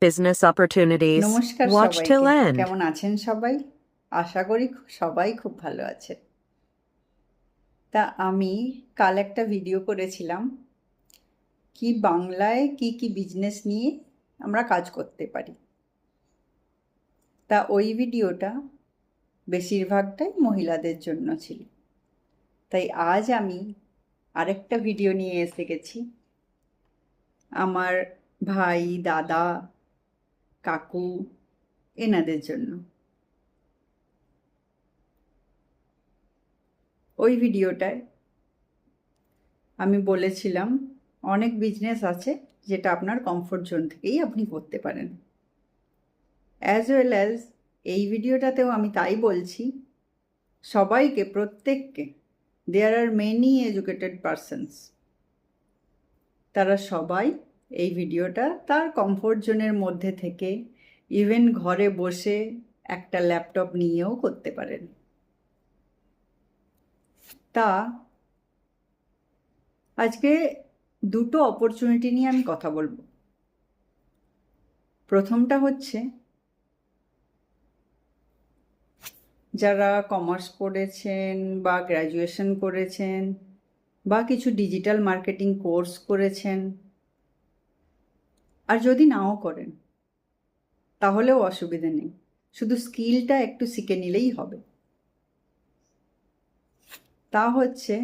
business opportunities. নমস্কার Watch till সবাইকে। end. কেমন আছেন সবাই? আশা করি সবাই খুব ভালো আছে। তা আমি কাল একটা ভিডিও করেছিলাম কি বাংলায় কি বিজনেস নিয়ে আমরা কাজ করতে পারি। তা ওই ভিডিওটা বেশিরভাগটাই মহিলাদের জন্য ছিল। তাই আজ আমি আরেকটা ভিডিও নিয়ে এসে গেছি আমার ভাই, দাদা, কাকু এনাদের জন্য। ওই ভিডিওটায় আমি বলেছিলাম অনেক বিজনেস আছে যেটা আপনার কমফোর্ট জোন থেকেই আপনি করতে পারেন। অ্যাজ ওয়েল অ্যাজ এই ভিডিওটাতেও আমি তাই বলছি সবাইকে, প্রত্যেককে, দেয়ার আর মেনি এডুকেটেড পারসনস, তারা সবাই এই ভিডিওটা তার কমফোর্ট জোনের মধ্যে থেকে ইভেন ঘরে বসে একটা ল্যাপটপ নিয়েও করতে পারেন। তা আজকে দুটো অপরচুনিটি নিয়ে আমি কথা বলবো। প্রথমটা হচ্ছে যারা কমার্স পড়েছেন বা গ্র্যাজুয়েশন করেছেন বা কিছু ডিজিটাল মার্কেটিং কোর্স করেছেন, আর যদি নাও করেন তাহলেও অসুবিধে নেই, শুধু স্কিলটা একটু শিখে নিলেই হবে। তা হচ্ছে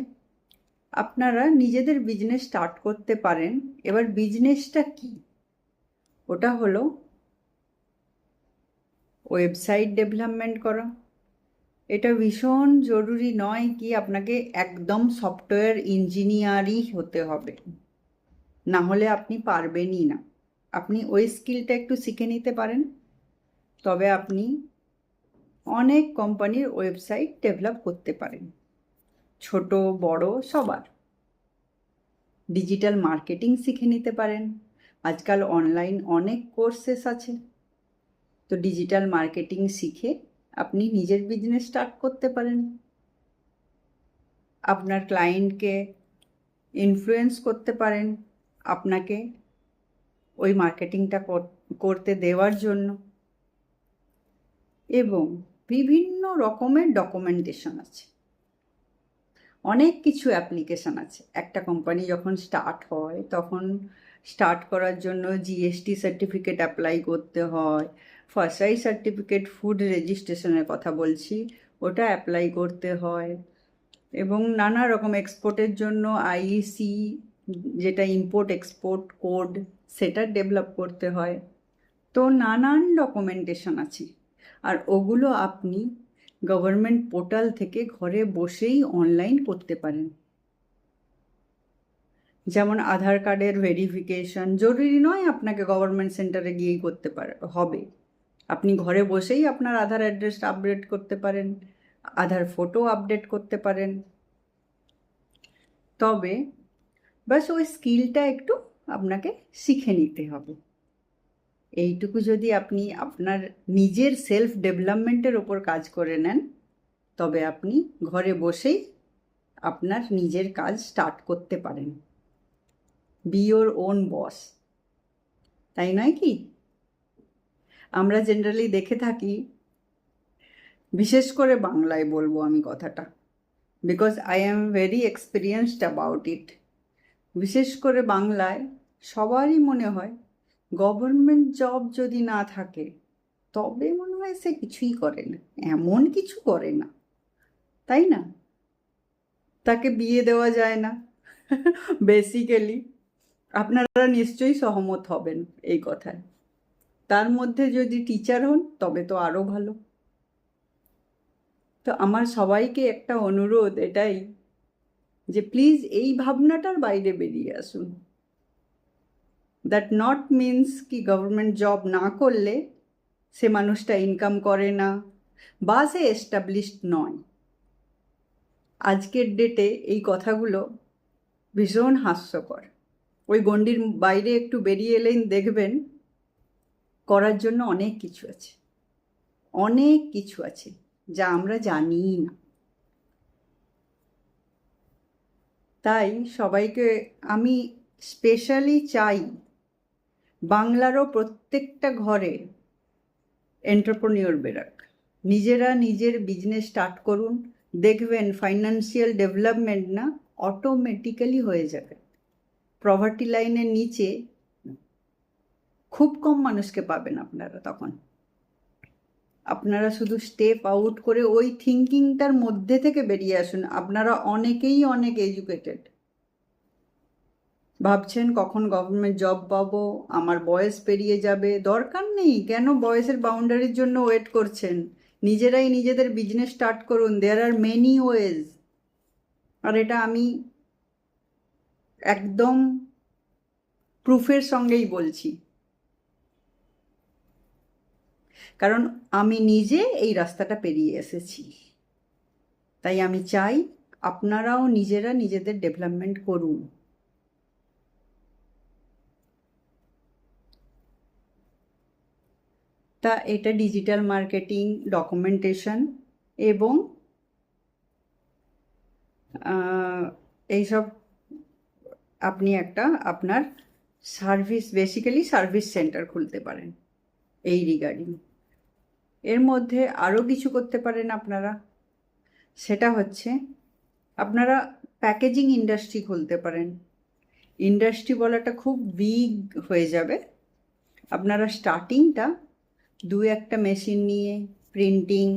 আপনারা নিজেদের বিজনেস স্টার্ট করতে পারেন। এবার বিজনেসটা কি? ওটা হলো ওয়েবসাইট ডেভেলপমেন্ট করা। এটা ভীষণ জরুরি নয় কি আপনাকে একদম সফটওয়্যার ইঞ্জিনিয়ারই হতে হবে, না হলে আপনি পারবেনই না। আপনি ওই স্কিলটা একটু শিখে নিতে পারেন, তবে আপনি অনেক কোম্পানির ওয়েবসাইট ডেভেলপ করতে পারেন, ছোট বড় সবার। ডিজিটাল মার্কেটিং শিখে নিতে পারেন, আজকাল অনলাইন অনেক কোর্সেস আছে। তো ডিজিটাল মার্কেটিং শিখে আপনি নিজের বিজনেস স্টার্ট করতে পারেন। আপনার ক্লায়েন্টকে ইনফ্লুয়েন্স করতে পারেন আপনাকে ওই মার্কেটিংটা করতে দেওয়ার জন্য। এবং বিভিন্ন রকমের ডকুমেন্টেশন আছে, অনেক কিছু অ্যাপ্লিকেশান আছে। একটা কোম্পানি যখন স্টার্ট হয় তখন স্টার্ট করার জন্য জিএসটি সার্টিফিকেট অ্যাপ্লাই করতে হয়, ফাসাই সার্টিফিকেট, ফুড রেজিস্ট্রেশনের কথা বলছি, ওটা অ্যাপ্লাই করতে হয়। এবং নানা রকম এক্সপোর্টের জন্য আইইসি, যেটা ইম্পোর্ট এক্সপোর্ট কোড, সেটা ডেভেলপ করতে হয়। তো নানান ডকুমেন্টেশন আছে, আর ওগুলো আপনি গভর্নমেন্ট পোর্টাল থেকে ঘরে বসেই অনলাইন করতে পারেন। যেমন আধার কার্ডের ভেরিফিকেশন জরুরি নয় আপনাকে গভর্নমেন্ট সেন্টারে গিয়েই করতে হবে। আপনি ঘরে বসেই আপনার আধার অ্যাড্রেসটা আপডেট করতে পারেন, আধার ফটো আপডেট করতে পারেন। তবে বাস ওই স্কিলটা একটু আপনাকে শিখে নিতে হবে। এইটুকু যদি আপনি আপনার নিজের সেলফ ডেভেলপমেন্টের ওপর কাজ করে নেন, তবে আপনি ঘরে বসেই আপনার নিজের কাজ স্টার্ট করতে পারেন। বি ইয়োর ওন বস, তাই নয় কি? আমরা জেনারেলি দেখে থাকি, বিশেষ করে বাংলায় বলবো আমি কথাটা, because I am very experienced about it. বিশেষ করে বাংলায় সবারই মনে হয় গভর্নমেন্ট জব যদি না থাকে তবে মনে হয় সে কিছুই করে না, এমন কিছু করে না, তাই না? তাকে বিয়ে দেওয়া যায় না বেসিক্যালি। আপনারা নিশ্চয়ই সহমত হবেন এই কথায়। তার মধ্যে যদি টিচার হন তবে তো আরও ভালো। তো আমার সবাইকে একটা অনুরোধ এটাই যে প্লিজ এই ভাবনাটার বাইরে বেরিয়ে আসুন। দ্যাট নট মিনস কি গভর্নমেন্ট জব না করলে সে মানুষটা ইনকাম করে না বা সে এস্টাবলিশড নয়। আজকের ডেটে এই কথাগুলো ভীষণ হাস্যকর। ওই গণ্ডির বাইরে একটু বেরিয়ে এলেন, দেখবেন করার জন্য অনেক কিছু আছে, অনেক কিছু আছে যা আমরা জানিই না। তাই সবাইকে আমি স্পেশালি চাই বাংলারও প্রত্যেকটা ঘরে এন্টারপ্রেনিউর বেরাক, নিজেরা নিজের বিজনেস স্টার্ট করুন, দেখবেন ফাইন্যান্সিয়াল ডেভেলপমেন্ট না অটোমেটিক্যালি হয়ে যাবে। পভার্টি লাইনের নিচে খুব কম মানুষকে পাবেন আপনারা তখন। আপনারা শুধু স্টেপ আউট করে ওই থিঙ্কিংটার মধ্যে থেকে বেরিয়ে আসুন। আপনারা অনেকেই অনেক এডুকেটেড, ভাবছেন কখন গভর্নমেন্ট জব পাবো, আমার বয়স পেরিয়ে যাবে। দরকার নেই, কেন বয়সের বাউন্ডারির জন্য ওয়েট করছেন? নিজেরাই নিজেদের বিজনেস স্টার্ট করুন। দেয়ার আর মেনি ওয়েজ। আর এটা আমি একদম প্রুফের সঙ্গেই বলছি, কারণ আমি নিজে এই রাস্তাটা পেরিয়ে এসেছি। তাই আমি চাই আপনারাও নিজেরা নিজেদের ডেভেলপমেন্ট করুন। তা এটা ডিজিটাল মার্কেটিং, ডকুমেন্টেশন এবং এইসব আপনি একটা আপনার সার্ভিস, বেসিক্যালি সার্ভিস সেন্টার খুলতে পারেন এই রিগার্ডিং। এর মধ্যে আরও কিছু করতে পারেন আপনারা, সেটা হচ্ছে আপনারা প্যাকেজিং ইন্ডাস্ট্রি খুলতে পারেন। ইন্ডাস্ট্রি বলাটা খুব বিগ হয়ে যাবে। আপনারা স্টার্টিংটা দু একটা মেশিন নিয়ে প্রিন্টিং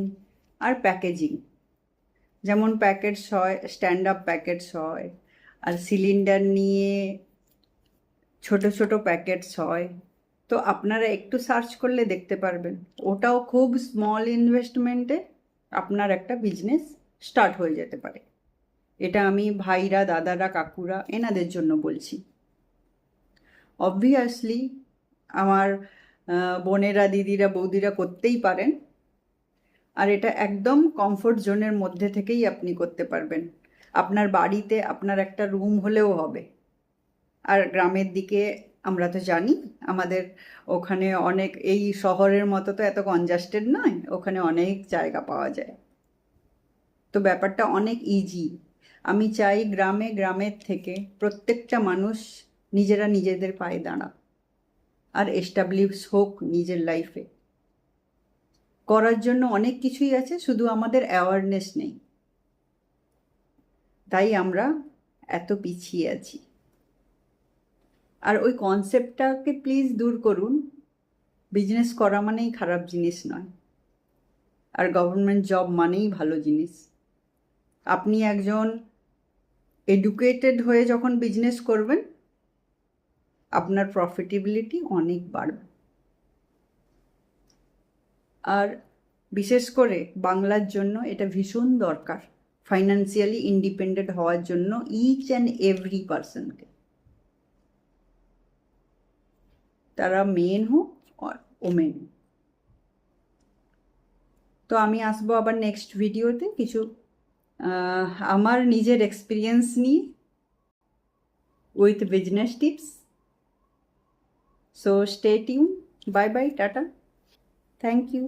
আর প্যাকেজিং, যেমন প্যাকেটস হয়, স্ট্যান্ড আপ প্যাকেটস হয়, আর সিলিন্ডার নিয়ে ছোট ছোট প্যাকেটস হয়। তো আপনারা একটু সার্চ করলে দেখতে পারবেন, ওটাও খুব স্মল ইনভেস্টমেন্টে আপনার একটা বিজনেস স্টার্ট হয়ে যেতে পারে। এটা আমি ভাইরা, দাদারা, কাকুরা এনাদের জন্য বলছি। অবভিয়াসলি আমার বোনেরা, দিদিরা, বৌদিরা করতেই পারেন। আর এটা একদম কমফোর্ট জোনের মধ্যে থেকেই আপনি করতে পারবেন। আপনার বাড়িতে আপনার একটা রুম হলেও হবে। আর গ্রামের দিকে আমরা তো জানি আমাদের ওখানে অনেক, এই শহরের মতো তো এত কনজাস্টেড নয়, ওখানে অনেক জায়গা পাওয়া যায়। তো ব্যাপারটা অনেক ইজি। আমি চাই গ্রামে, গ্রামের থেকে প্রত্যেকটা মানুষ নিজেরা নিজেদের পায়ে দাঁড়াক আর এস্টাবলিশ হোক নিজের লাইফে। করার জন্য অনেক কিছুই আছে, শুধু আমাদের অ্যাওয়ারনেস নেই, তাই আমরা এত পিছিয়ে আছি। আর ওই কনসেপ্টটাকে প্লিজ দূর করুন। বিজনেস করা মানেই খারাপ জিনিস নয়, আর গভর্নমেন্ট জব মানেই ভালো জিনিস। আপনি একজন এডুকেটেড হয়ে যখন বিজনেস করবেন, আপনার প্রফিটেবিলিটি অনেক বাড়বে। আর বিশেষ করে বাংলার জন্য এটা ভীষণ দরকার, ফাইন্যান্সিয়ালি ইন্ডিপেন্ডেন্ট হওয়ার জন্য ইচ অ্যান্ড এভরি পার্সনকে, তারা মেন হোক আর ওমেন। তো আমি আসবো আবার নেক্সট ভিডিওতে কিছু আমার নিজের এক্সপিরিয়েন্স নিয়ে with business tips. So stay tune. Bye bye, tata, thank you.